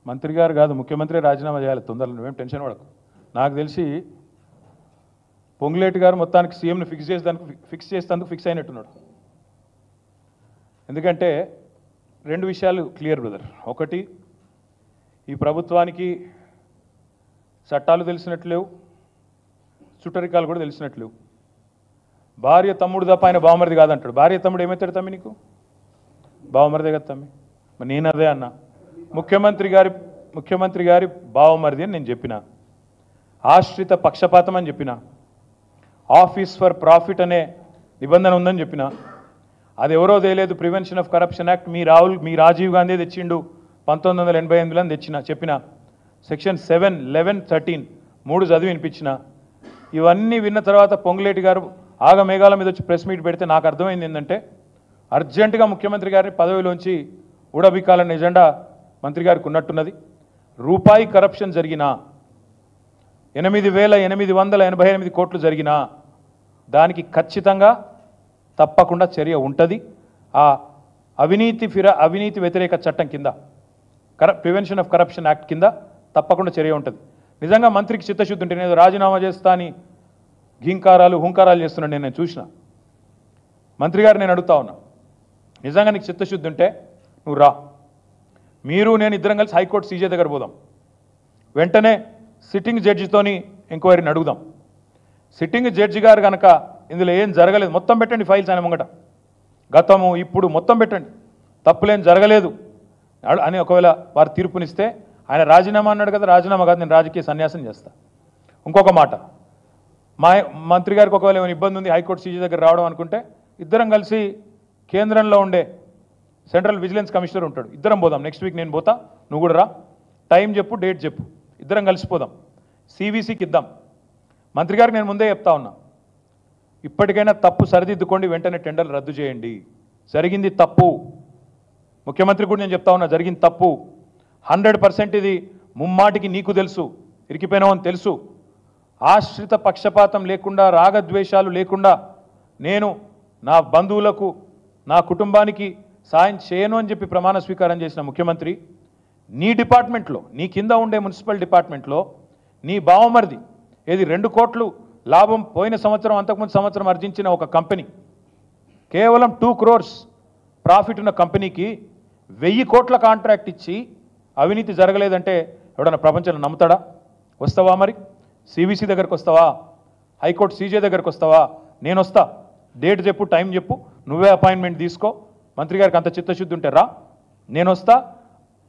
మంత్రి గారు కాదు, ముఖ్యమంత్రి రాజీనామా చేయాలి తొందరలో, నువ్వేం టెన్షన్ పడకు. నాకు తెలిసి పొంగులేటి గారు మొత్తానికి సీఎంని ఫిక్స్ చేసేందుకు ఫిక్స్ అయినట్టున్నాడు. ఎందుకంటే రెండు విషయాలు క్లియర్ బ్రదర్. ఒకటి, ఈ ప్రభుత్వానికి చట్టాలు తెలిసినట్లేవు, చుట్టరికాలు కూడా తెలిసినట్లేవు. భార్య తమ్ముడు తప్ప ఆయన బావమరిది కాదంటాడు. భార్య తమ్ముడు ఏమవుతాడు తమ్మి? నీకు బావమరిదే కదా తమ్మి. మరి నేను అదే అన్నా, ముఖ్యమంత్రి గారి బావమరిది అని నేను చెప్పిన. ఆశ్రిత పక్షపాతం అని చెప్పిన. ఆఫీస్ ఫర్ ప్రాఫిట్ అనే నిబంధన ఉందని చెప్పిన. అది ఎవరో తెలియదు, ప్రివెన్షన్ ఆఫ్ కరప్షన్ యాక్ట్ మీ రాజీవ్ గాంధీ తెచ్చిండు 1988లో తెచ్చిన చెప్పిన. సెక్షన్ 7, 11, 13 మూడు చదివి వినిపించిన. ఇవన్నీ విన్న తర్వాత పొంగులేటి గారు ఆగమేఘాల మీద వచ్చి ప్రెస్ మీట్ పెడితే నాకు అర్థమైంది ఏంటంటే, అర్జెంటుగా ముఖ్యమంత్రి గారిని పదవిలోంచి ఊడబిక్కాలన్న ఎజెండా మంత్రి గారికి ఉన్నట్టున్నది. రూపాయి కరప్షన్ జరిగినా, 8,888 కోట్లు జరిగినా దానికి ఖచ్చితంగా తప్పకుండా చర్య ఉంటుంది. ఆ అవినీతి వ్యతిరేక చట్టం కింద, ప్రివెన్షన్ ఆఫ్ కరప్షన్ యాక్ట్ కింద తప్పకుండా చర్య ఉంటుంది. నిజంగా మంత్రికి చిత్తశుద్ధి ఉంటే, నేను రాజీనామా చేస్తా అని హుంకారాలు చేస్తున్నాడు నేను చూసిన. మంత్రి గారు నేను అడుగుతా ఉన్నా, నిజంగా నీకు చిత్తశుద్ధి ఉంటే నువ్వు రా, మీరు నేను ఇద్దరం కలిసి హైకోర్టు సీజే దగ్గర పోదాం. వెంటనే సిట్టింగ్ జడ్జితోని ఎంక్వైరీని అడుగుదాం. సిట్టింగ్ జడ్జి గారు కనుక ఇందులో ఏం జరగలేదు, మొత్తం పెట్టండి ఫైల్స్ ఆయన ముంగట, గతము ఇప్పుడు మొత్తం పెట్టండి, తప్పులేం జరగలేదు అని ఒకవేళ వారు తీర్పునిస్తే, ఆయన రాజీనామా అన్నాడు కదా, రాజీనామా కాదు, నేను రాజకీయ సన్యాసం చేస్తా. ఇంకొక మాట, మా మంత్రి గారికి ఒకవేళ ఏమైనా ఇబ్బంది ఉంది హైకోర్టు సీజీ దగ్గర రావడం అనుకుంటే, ఇద్దరం కలిసి కేంద్రంలో ఉండే సెంట్రల్ విజిలెన్స్ కమిషనర్ ఉంటాడు, ఇద్దరం పోదాం. నెక్స్ట్ వీక్ నేను పోతా, నువ్వు కూడా రా, టైం చెప్పు, డేట్ చెప్పు, ఇద్దరం కలిసిపోదాం, సివిసికి ఇద్దాం. మంత్రి గారికి నేను ముందే చెప్తా ఉన్నా, ఇప్పటికైనా తప్పు సరిదిద్దుకోండి, వెంటనే టెండర్లు రద్దు చేయండి. జరిగింది తప్పు, ముఖ్యమంత్రి కూడా నేను చెప్తా ఉన్నా, జరిగింది తప్పు 100%. ఇది ముమ్మాటికి నీకు తెలుసు, ఇరికిపోయినావని తెలుసు. ఆశ్రిత పక్షపాతం లేకుండా, రాగద్వేషాలు లేకుండా నేను నా బంధువులకు, నా కుటుంబానికి సాయం చేయను అని చెప్పి ప్రమాణ స్వీకారం చేసిన ముఖ్యమంత్రి, నీ డిపార్ట్మెంట్లో, నీ కింద ఉండే మున్సిపల్ డిపార్ట్మెంట్లో నీ బావమరిది ఏది 2 కోట్లు లాభం పోయిన సంవత్సరం, అంతకుముందు సంవత్సరం ఆర్జించిన ఒక కంపెనీ, కేవలం 2 crores ప్రాఫిట్ ఉన్న కంపెనీకి 1000 కోట్ల కాంట్రాక్ట్ ఇచ్చి అవినీతి జరగలేదంటే ఎవడన్నా ప్రపంచంలో నమ్ముతాడా? వస్తావా మరి? సివిసి దగ్గరకు వస్తావా? హైకోర్టు సీజే దగ్గరకు వస్తావా? నేను వస్తా, డేట్ చెప్పు, టైం చెప్పు, నువ్వే అపాయింట్మెంట్ తీసుకో. మంత్రి గారికి అంత చిత్తశుద్ధి ఉంటే రా, నేను వస్తా,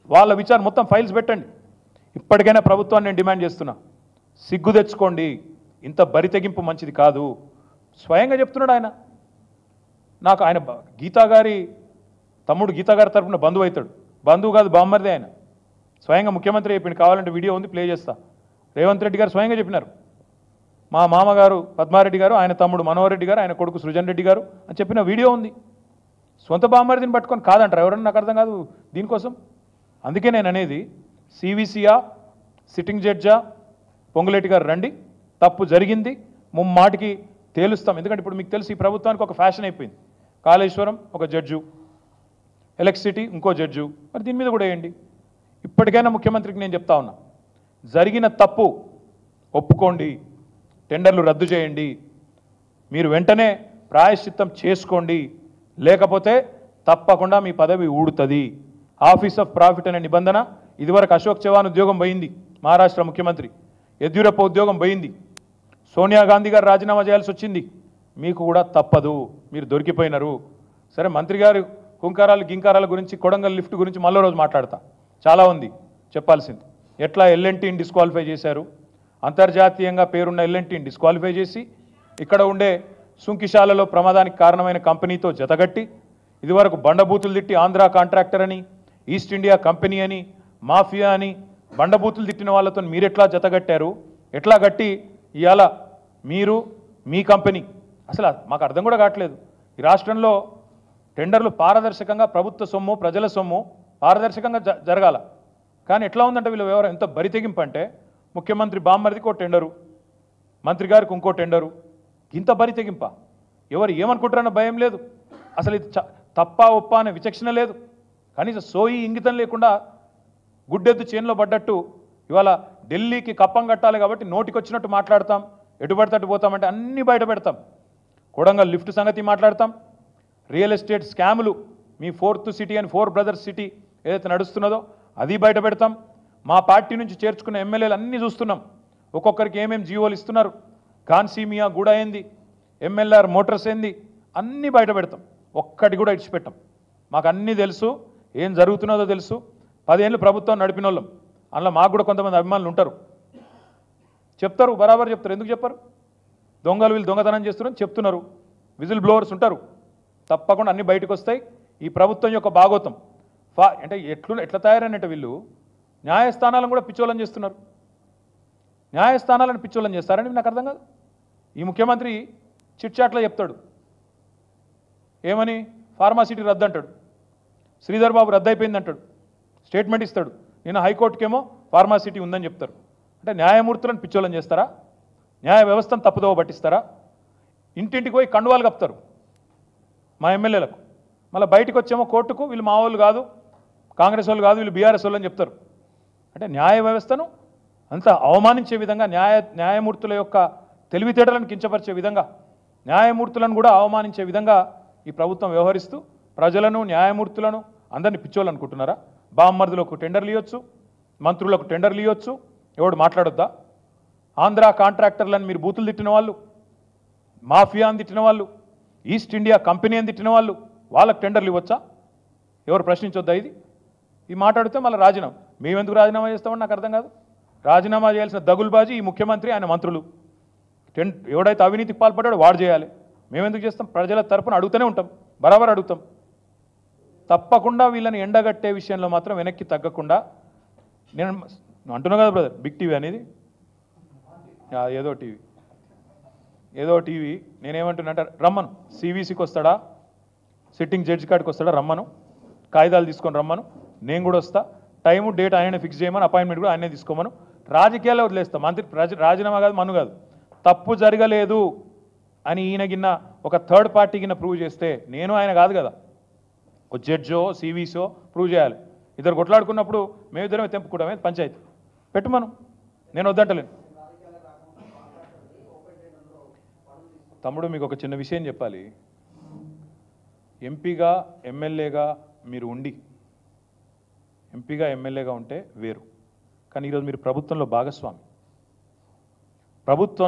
వాళ్ళ విచారణ మొత్తం ఫైల్స్ పెట్టండి. ఇప్పటికైనా ప్రభుత్వాన్ని నేను డిమాండ్ చేస్తున్నా, సిగ్గు తెచ్చుకోండి, ఇంత బరితెగింపు మంచిది కాదు. స్వయంగా చెప్తున్నాడు ఆయన. నాకు ఆయన గీతా గారి తమ్ముడు, గీతా గారి తరఫున బంధువు అవుతాడు, బంధువు కాదు బామ్మరిదే ఆయన. స్వయంగా ముఖ్యమంత్రి చెప్పిండు, కావాలంటే వీడియో ఉంది, ప్లే చేస్తా. రేవంత్ రెడ్డి గారు స్వయంగా చెప్పినారు, మా మామగారు పద్మారెడ్డి గారు, ఆయన తమ్ముడు మనోహర్ రెడ్డి గారు, ఆయన కొడుకు సృజన్ రెడ్డి గారు అని చెప్పిన వీడియో ఉంది. సొంత బామ్మరిదిని పట్టుకొని కాదంటారు ఎవరన్నా? నాకు అర్థం కాదు దీనికోసం. అందుకే నేను అనేది, సివిసియా, సిట్టింగ్ జడ్జా, పొంగులేటి గారు రండి, తప్పు జరిగింది, ముమ్మాటికి తేలుస్తాం. ఎందుకంటే ఇప్పుడు మీకు తెలిసి ఈ ప్రభుత్వానికి ఒక ఫ్యాషన్ అయిపోయింది, కాళేశ్వరం ఒక జడ్జు, ఎలక్ట్రిసిటీ ఇంకో జడ్జు, మరి దీని మీద కూడా వేయండి. ఇప్పటికైనా ముఖ్యమంత్రికి నేను చెప్తా ఉన్నా, జరిగిన తప్పు ఒప్పుకోండి, టెండర్లు రద్దు చేయండి, మీరు వెంటనే ప్రాయశ్చిత్తం చేసుకోండి, లేకపోతే తప్పకుండా మీ పదవి ఊడుతుంది. ఆఫీస్ ఆఫ్ ప్రాఫిట్ అనే నిబంధన, ఇదివరకు అశోక్ చవాన్ ఉద్యోగం పోయింది, మహారాష్ట్ర ముఖ్యమంత్రి, యడ్యూరప్ప ఉద్యోగం పోయింది, సోనియా గాంధీ గారు రాజీనామా చేయాల్సి వచ్చింది, మీకు కూడా తప్పదు, మీరు దొరికిపోయినారు. సరే, మంత్రి గారు కుంకారాలు గింకారాల గురించి, కొడంగల్ లిఫ్ట్ గురించి మళ్ళీ రోజు మాట్లాడతా, చాలా ఉంది చెప్పాల్సింది. ఎట్లా ఎల్ఎన్టీని డిస్క్వాలిఫై చేశారు, అంతర్జాతీయంగా పేరున్న ఎల్ఎన్టీని డిస్క్వాలిఫై చేసి, ఇక్కడ ఉండే సుంకిశాలలో ప్రమాదానికి కారణమైన కంపెనీతో జతగట్టి, ఇదివరకు బండబూతులు తిట్టి ఆంధ్ర కాంట్రాక్టర్ అని, ఈస్ట్ ఇండియా కంపెనీ అని, మాఫియా అని బండబూతులు తిట్టిన వాళ్ళతో మీరు ఎట్లా జతగట్టారు, ఎట్లా గట్టి ఇవాళ మీరు మీ కంపెనీ, అసలు మాకు అర్థం కూడా కావట్లేదు. ఈ రాష్ట్రంలో టెండర్లు పారదర్శకంగా, ప్రభుత్వ సొమ్ము, ప్రజల సొమ్ము పారదర్శకంగా జరగాల. కానీ ఎట్లా ఉందంటే వీళ్ళు వ్యవహారం ఎంత బరితెగింపు అంటే, ముఖ్యమంత్రి బామ్మరిదికి ఓ టెండరు, మంత్రి గారికి ఇంకో టెండరు, ఇంత బరితెగింప. ఎవరు ఏమనుకుంటారన్న భయం లేదు, అసలు ఇది తప్ప ఒప్ప అనే విచక్షణ లేదు, కనీసం సోయి ఇంగితం లేకుండా గుడ్డెద్దు చేనులో పడ్డట్టు ఇవాళ ఢిల్లీకి కప్పం కట్టాలి కాబట్టి నోటికొచ్చినట్టు మాట్లాడతాం, ఎటుపడితట్టు పోతామంటే అన్నీ బయట పెడతాం. కొడంగల్ లిఫ్ట్ సంగతి మాట్లాడతాం, రియల్ ఎస్టేట్ స్కాములు మీ 4th సిటీ అని 4 బ్రదర్స్ సిటీ ఏదైతే నడుస్తున్నదో అది బయట పెడతాం. మా పార్టీ నుంచి చేర్చుకున్న ఎమ్మెల్యేలు అన్నీ చూస్తున్నాం, ఒక్కొక్కరికి ఏమేమి జీవోలు ఇస్తున్నారు, కాన్సీమియా గూడ ఏంది, ఎంఎల్ఆర్ మోటార్స్ ఏంది, అన్నీ బయట పెడతాం, ఒక్కటి కూడా ఇడిచిపెట్టాం. మాకు అన్నీ తెలుసు, ఏం జరుగుతున్నదో తెలుసు. 10 ఏళ్ళు ప్రభుత్వం నడిపిన వాళ్ళం, అందులో మాకు కూడా కొంతమంది అభిమానులు ఉంటారు, చెప్తారు, బరాబర్ చెప్తారు. ఎందుకు చెప్పరు? దొంగలు వీళ్ళు దొంగతనం చేస్తున్నారని చెప్తున్నారు, విజిల్ బ్లోవర్స్ ఉంటారు, తప్పకుండా అన్నీ బయటకు వస్తాయి. ఈ ప్రభుత్వం యొక్క భాగోతం అంటే ఎట్లా తయారైనట్టు వీళ్ళు న్యాయస్థానాలను కూడా పిచ్చోళం చేస్తున్నారు. న్యాయస్థానాలను పిచ్చోళం చేస్తారని నాకు అర్థం కాదు. ఈ ముఖ్యమంత్రి చిట్చాట్లో చెప్తాడు, ఏమని ఫార్మాసిటీ రద్దు అంటాడు, శ్రీధర్ బాబు రద్దు అయిపోయింది అంటాడు, స్టేట్మెంట్ ఇస్తాడు. నేను హైకోర్టుకేమో ఫార్మాసిటీ ఉందని చెప్తారు. అంటే న్యాయమూర్తులను పిచ్చోళం చేస్తారా? న్యాయ వ్యవస్థను తప్పుదోవ పట్టిస్తారా? ఇంటింటికి పోయి కండువాలు కప్తారు మా ఎమ్మెల్యేలకు, మళ్ళీ బయటకు వచ్చేమో కోర్టుకు వీళ్ళు మా వాళ్ళు కాదు, కాంగ్రెస్ వాళ్ళు కాదు, వీళ్ళు బీఆర్ఎస్ వాళ్ళు అని చెప్తారు. అంటే న్యాయ వ్యవస్థను అంత అవమానించే విధంగా, న్యాయమూర్తుల యొక్క తెలివితేటలను కించపరిచే విధంగా, న్యాయమూర్తులను కూడా అవమానించే విధంగా ఈ ప్రభుత్వం వ్యవహరిస్తూ ప్రజలను, న్యాయమూర్తులను అందరినీ పిచ్చోళ్ళు అనుకుంటున్నారా? బామ్మర్దులకు టెండర్లు ఇవ్వచ్చు, మంత్రులకు టెండర్లు ఇవ్వచ్చు, ఎవడు మాట్లాడొద్దా? ఆంధ్ర కాంట్రాక్టర్లను మీరు బూతులు తిట్టిన వాళ్ళు, మాఫియా అని తిట్టిన వాళ్ళు, ఈస్ట్ ఇండియా కంపెనీ అని తిట్టిన వాళ్ళు, వాళ్ళకు టెండర్లు ఇవ్వచ్చా? ఎవరు ప్రశ్నించొద్దా? ఇది మాట్లాడితే మళ్ళీ రాజీనామా. మేమెందుకు రాజీనామా చేస్తామని నాకు అర్థం కాదు. రాజీనామా చేయాల్సిన దగులుబాజీ ఈ ముఖ్యమంత్రి, ఆయన మంత్రులు. ఎవడైతే అవినీతికి పాల్పడ్డాడో వాడు చేయాలి. మేమెందుకు చేస్తాం? ప్రజల తరపున అడుగుతూనే ఉంటాం, బరాబర్ అడుగుతాం. తప్పకుండా వీళ్ళని ఎండగట్టే విషయంలో మాత్రం వెనక్కి తగ్గకుండా. నేను అంటున్నా కదా బ్రదర్, బిగ్ టీవీ అనేది ఏదో టీవీ నేనేమంటున్నా అంటే రమ్మను, సివిసికి వస్తాడా, సిట్టింగ్ జడ్జి కాడికి వస్తాడా, రమ్మను, కాగితాలు తీసుకొని రమ్మను, నేను కూడా వస్తా, టైము డేట్ ఆయనే ఫిక్స్ చేయమని, అపాయింట్మెంట్ కూడా ఆయనే తీసుకోమను. రాజకీయాల్లో వదిలేస్తాం, మంత్రి రాజీనామా కాదు, మను కాదు. తప్పు జరగలేదు అని ఈయన గిన్న ఒక థర్డ్ పార్టీ గిన్న ప్రూవ్ చేస్తే, నేను ఆయన కాదు కదా, ఒక జడ్జో సివిసో ప్రూవ్ చేయాలి. ఇద్దరు కొట్లాడుకున్నప్పుడు మేమిద్దరమే తెంపుకుంటామే పంచాయతీ పెట్టుమను, నేను వద్దంటలేను. తమ్ముడు మీకు ఒక చిన్న విషయం చెప్పాలి. ఎంపీగా ఎమ్మెల్యేగా మీరు ఉండి, ఎంపీగా ఎమ్మెల్యేగా ఉంటే వేరు, కానీ ఈరోజు మీరు ప్రభుత్వంలో భాగస్వామి. ప్రభుత్వం